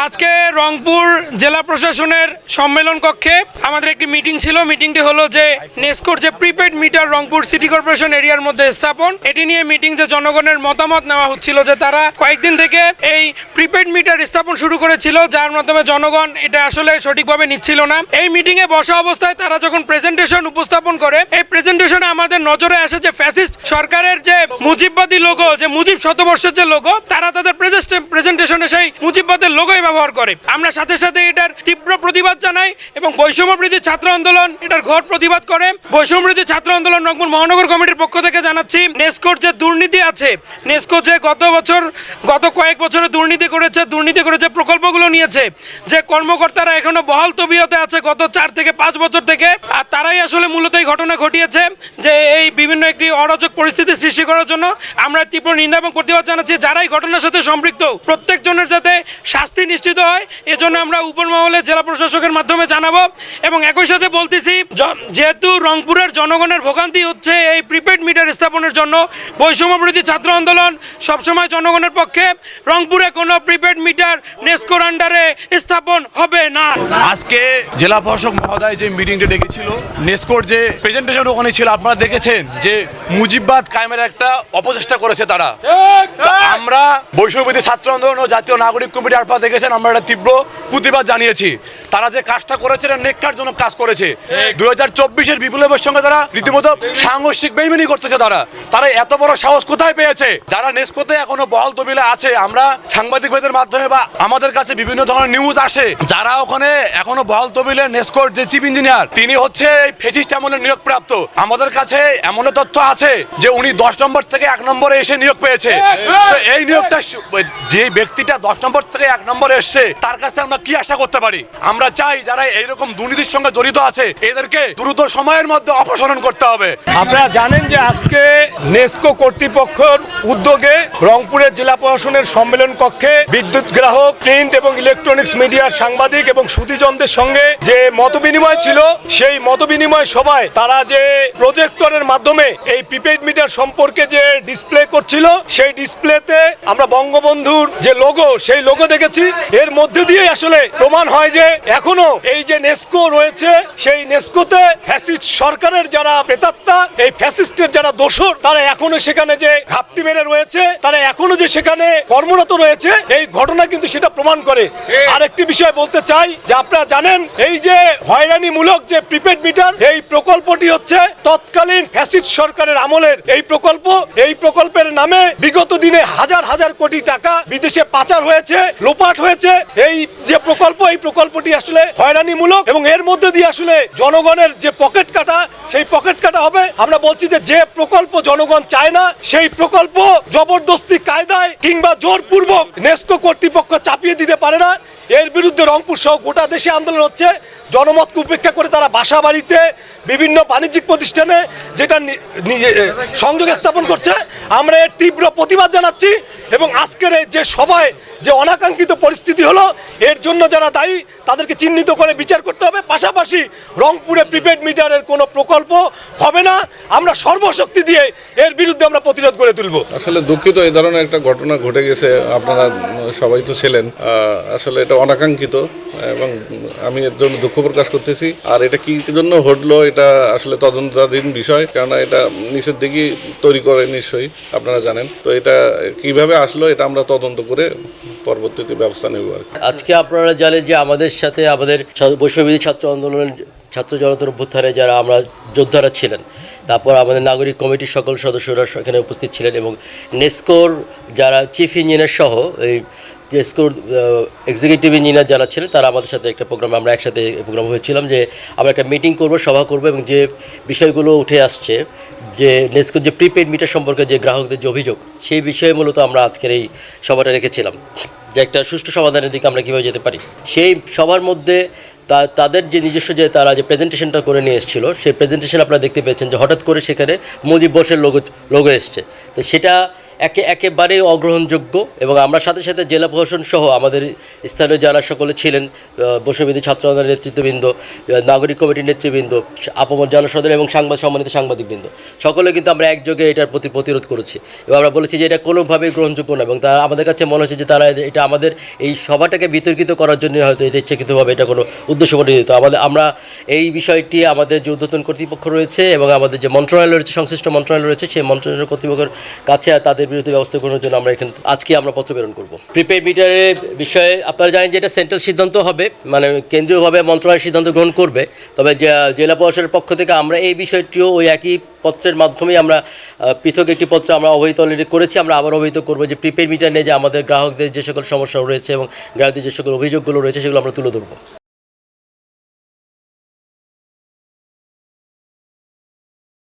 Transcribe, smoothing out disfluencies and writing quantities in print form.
আজকে রংপুর জেলা প্রশাসনের সম্মেলন কক্ষে আমাদের একটি মিটিং ছিল। মিটিংটি হলো যে নেসকোর যে prepaid metre Rangpur city corporation এরিয়ার মধ্যে স্থাপন, এটি নিয়ে মিটিং যে জনগণের মতামত নেওয়া হচ্ছিল যে তারা কয়েকদিন থেকে এই প্রিপেড মিটার স্থাপন শুরু করেছিল, যার মাধ্যমে জনগণ এটা আসলে সঠিকভাবে নিচ্ছিল না। এই মিটিংয়ে বসা অবস্থায় তারা যখন প্রেজেন্টেশন উপস্থাপন করে, এই প্রেজেন্টেশনে আমাদের নজরে আসে যে ফ্যাসিস্ট সরকারের যে মুজিববাদী লোগো, যে মুজিব শতবর্ষের যে লোগো, তারা তাদের প্রেজেন্টেশনে সেই মুজিববাদের লোগোই ব্যবহার করে। আমরা সাথে সাথে এটার তীব্র প্রতিবাদ জানাই এবং বৈষম্যবিরোধী ছাত্র আন্দোলন এটার ঘোর প্রতিবাদ করে। বৈষম্যবিরোধী ছাত্র আন্দোলন রংপুর মহানগর কমিটির পক্ষ থেকে জানাচ্ছি, নেসকোর যে দুর্নীতি আছে, নেসকো যে গত কয়েক বছরে দুর্নীতি করেছে প্রকল্পগুলো নিয়েছে, যে কর্মকর্তারা এখনো বহাল তবিয়তে আছে গত 4 থেকে 5 বছর থেকে, আর তারাই আসলে মূলত এই ঘটনা ঘটিয়েছে যে এই বিভিন্ন একটি অরাজক পরিস্থিতি সৃষ্টি করার জন্য। আমরা তীব্র নিন্দা এবং প্রতিবাদ জানাচ্ছি। যারা এই ঘটনার সাথে সম্পৃক্ত প্রত্যেকজনের যাতে শাস্তি নিশ্চিত হয়, এজন্য আমরা উপর মহলে জেলা প্রশাসকের মাধ্যমে জানাবো। এবং একই সাথে বলতেছি, যেহেতু রংপুরের জনগণের ভোগান্তি হচ্ছে এই প্রিপেড মিটার স্থাপনের জন্য, বৈষম্যবিরোধী ছাত্র আন্দোলন সবসময় জনগণের পক্ষে। রংপুরে কোনো প্রিপেড মিটার নেসকোর আন্ডারে স্থাপন হবে না। আজকে জেলা প্রশাসক মহোদয় যে মিটিংটা ডেকেছিল, নেসকোর যে প্রেজেন্টেশন ওখানে ছিল, আপনারা দেখেছেন যে মুজিববাদ কায়েমের একটা অপচেষ্টা করেছে তারা। আমরা বৈষম্যবিরোধী ছাত্র আন্দোলন ও জাতীয় নাগরিক কমিটি, আপনারা দেখেছেন, আমরা একটা তীব্র প্রতিবাদ জানিয়েছি। তারা যে কাজটা করেছে নেককার জন্য কাজ করেছে। 2024-এর বিপ্লবের সঙ্গে তারা রীতিমতো সাংঘর্ষিক বেইমানি করতেছে। তারা এত বড় সাহস কোথায় পেয়েছে? যারা নেসকোতে এখনো বহাল তবিলা আছে, আমরা সাংবাদিক ভাইদের মাধ্যমে বা আমাদের কাছে বিভিন্ন ধরনের নিউজ আসে, যারা ওখানে এখনো বহাল তবিলে, নেসকোর যে চিফ ইঞ্জিনিয়ার তিনি হচ্ছে এই ফেসিস্ট আমলের নিয়োগপ্রাপ্ত। আমাদের কাছে এমন তথ্য আছে যে উনি 10 নম্বর থেকে 1 নম্বরে এসে নিয়োগ পেয়েছে। তো এই নিয়োগটা যে ব্যক্তিটা 10 নম্বর থেকে 1 নম্বরে এসছে, তার কাছে আমরা কি আশা করতে পারি? আমরা চাই যারা এইরকম দুর্নীতির সঙ্গে জড়িত আছে, এদেরকে দ্রুত সময়ের মধ্যে অপসারণ করতে হবে। আপনারা জানেন যে আজকে নেসকো কর্তৃপক্ষের উদ্যোগে রংপুরের জেলা প্রশাসনের সম্মেলন কক্ষে বিদ্যুৎ গ্রাহক, প্রিন্ট এবং ইলেকট্রনিক্স মিডিয়ার সাংবাদিক এবং সুধীজনদের সঙ্গে যে মতবিনিময় ছিল, সেই মতবিনিময় সভায় তারা যে প্রজেক্টরের মাধ্যমে এই প্রিপেড মিটার সম্পর্কে যে ডিসপ্লে করছিল, সেই ডিসপ্লেতে আমরা বঙ্গবন্ধুর যে লোগো, সেই লোগো দেখেছি। এর মধ্যে দিয়ে আসলে প্রমাণ হয় যে এখনো এই যে নেসকো রয়েছে, সেই নেসকোতে ফ্যাসিস্ট সরকারের যারা প্রেতাত্মা, এই ফ্যাসিস্টের যারা দোসর, তারা এখনো সেখানে যে ঘাপটি মেরে রয়েছে, তারা এখনো যে সেখানে কর্মরত রয়েছে, এই ঘটনা কিন্তু সেটা প্রমাণ করে। আরেকটি বিষয় বলতে চাই যে আপনারা জানেন, এই যে হয়রানিমূলক যে প্রিপেড মিটার, এই প্রকল্পটি হচ্ছে তৎকালীন ফ্যাসিস্ট সরকারের আমলের এই প্রকল্প। এই প্রকল্পের নামে বিগত দিনে হাজার হাজার কোটি টাকা বিদেশে পাচার হয়েছে, লোপাট হয়েছে। এই যে প্রকল্প, এই প্রকল্পটি আসলে হয়রানিমূলক এবং এর মধ্যে দিয়ে আসলে জনগণের যে পকেট কাটা, সেই পকেট কাটা হবে। আমরা বলছি যে প্রকল্প জনগণ চায় না, সেই প্রকল্প জবরদস্তি কায়দায় কিংবা জোরপূর্বক নেসকো কর্তৃপক্ষ চাপিয়ে দিতে পারে না। এর বিরুদ্ধে রংপুর সহ গোটা দেশে আন্দোলন হচ্ছে। জনমতকে উপেক্ষা করে তারা বাসা বাড়িতে, বিভিন্ন বাণিজ্যিক প্রতিষ্ঠানে যেটা সংযোগ স্থাপন করছে, আমরা এর তীব্র প্রতিবাদ জানাচ্ছি। এবং আজকের যে সভায় যে অনাকাঙ্ক্ষিত পরিস্থিতি হলো, এর জন্য যারা দায়ী তাদেরকে চিহ্নিত করে বিচার করতে হবে। পাশাপাশি রংপুরে প্রিপেড মিটারের কোনো প্রকল্প হবে না। আমরা সর্বশক্তি দিয়ে এর বিরুদ্ধে আমরা প্রতিরোধ করে তুলব। আসলে দুঃখিত, এই ধরনের একটা ঘটনা ঘটে গেছে, আপনারা সবাই তো ছিলেন। আসলে এটা অনাকাঙ্ক্ষিত এবং আমি এর জন্য দুঃখ প্রকাশ করতেছি। আর এটা কি জন্য ঘটলো, এটা আসলে তদন্তাধীন বিষয়, কেননা এটা নিচের দিকে তৈরি করে নিশ্চয়ই আপনারা জানেন। তো এটা কিভাবে আসলো, এটা আমরা তদন্ত করে পরবর্তীতে ব্যবস্থা নেব। আজকে আপনারা জানেন যে আমাদের সাথে আমাদের বৈষম্যবিরোধী ছাত্র আন্দোলনের ছাত্র জনতার অভ্যুত্থানে যারা আমরা যোদ্ধারা ছিলেন, তারপর আমাদের নাগরিক কমিটির সকল সদস্যরা এখানে উপস্থিত ছিলেন এবং নেসকোর যারা চিফ ইঞ্জিনিয়ার সহ এই নেসকোর এক্সিকিউটিভ ইঞ্জিনিয়ার যারা ছিলেন, তারা আমাদের সাথে একটা প্রোগ্রাম, আমরা একসাথে প্রোগ্রাম হয়েছিলাম যে আমরা একটা মিটিং করব, সভা করব এবং যে বিষয়গুলো উঠে আসছে, যে নেসকোর যে প্রিপেড মিটার সম্পর্কে যে গ্রাহকদের যে অভিযোগ, সেই বিষয়ে মূলত আমরা আজকের এই সভাটা রেখেছিলাম যে একটা সুষ্ঠু সমাধানের দিকে আমরা কীভাবে যেতে পারি। সেই সভার মধ্যে তাদের যে নিজস্ব যে তারা যে প্রেজেন্টেশনটা করে নিয়ে এসেছিলো, সেই প্রেজেন্টেশন আপনারা দেখতে পেয়েছেন যে হঠাৎ করে সেখানে মুজিব বর্ষের লোগো এসছে। তো সেটা একেবারেই অগ্রহণযোগ্য এবং আমরা সাথে সাথে জেলা প্রশাসন সহ আমাদের স্থানীয় যারা সকলে ছিলেন বৈষম্যবিরোধী ছাত্র আন্দোলনের নেতৃত্ববৃন্দ, নাগরিক কমিটির নেতৃবৃন্দ, আপামর জনসাধারণ এবং সম্মানিত সাংবাদিকবৃন্দ সকলে কিন্তু আমরা একযোগে এটার প্রতি প্রতিরোধ করেছি এবং আমরা বলেছি যে এটা কোনোভাবেই গ্রহণযোগ্য না এবং তা আমাদের কাছে মনে হচ্ছে যে তারা এটা আমাদের এই সভাটাকে বিতর্কিত করার জন্য হয়তো এটা ইচ্ছাকৃতভাবে এটা কোনো উদ্দেশ্য প্রণোদিত। আমরা এই বিষয়টি আমাদের যে ঊর্ধ্বতন কর্তৃপক্ষ রয়েছে এবং আমাদের যে মন্ত্রণালয় রয়েছে, সংশ্লিষ্ট মন্ত্রণালয় রয়েছে, সেই মন্ত্রণালয় কর্তৃপক্ষের কাছে তাদের বিরুদ্ধে ব্যবস্থা গ্রহণের জন্য আমরা এখানে আজকে আমরা পত্র প্রেরণ করব। প্রিপেড মিটারের বিষয়ে আপনারা জানেন যে এটা সেন্ট্রাল সিদ্ধান্ত হবে, মানে কেন্দ্রীয়ভাবে মন্ত্রণালয় সিদ্ধান্ত গ্রহণ করবে। তবে জেলা প্রশাসনের পক্ষ থেকে আমরা এই বিষয়টিও ওই একই পত্রের মাধ্যমেই আমরা পৃথক একটি পত্র আমরা অবহিত অলরেডি করেছি। আমরা আবার অবহিত করবো যে প্রিপেড মিটার নিয়ে যে আমাদের গ্রাহকদের যে সকল সমস্যা রয়েছে এবং গ্রাহকদের যে সকল অভিযোগগুলো রয়েছে সেগুলো আমরা তুলে ধরবো।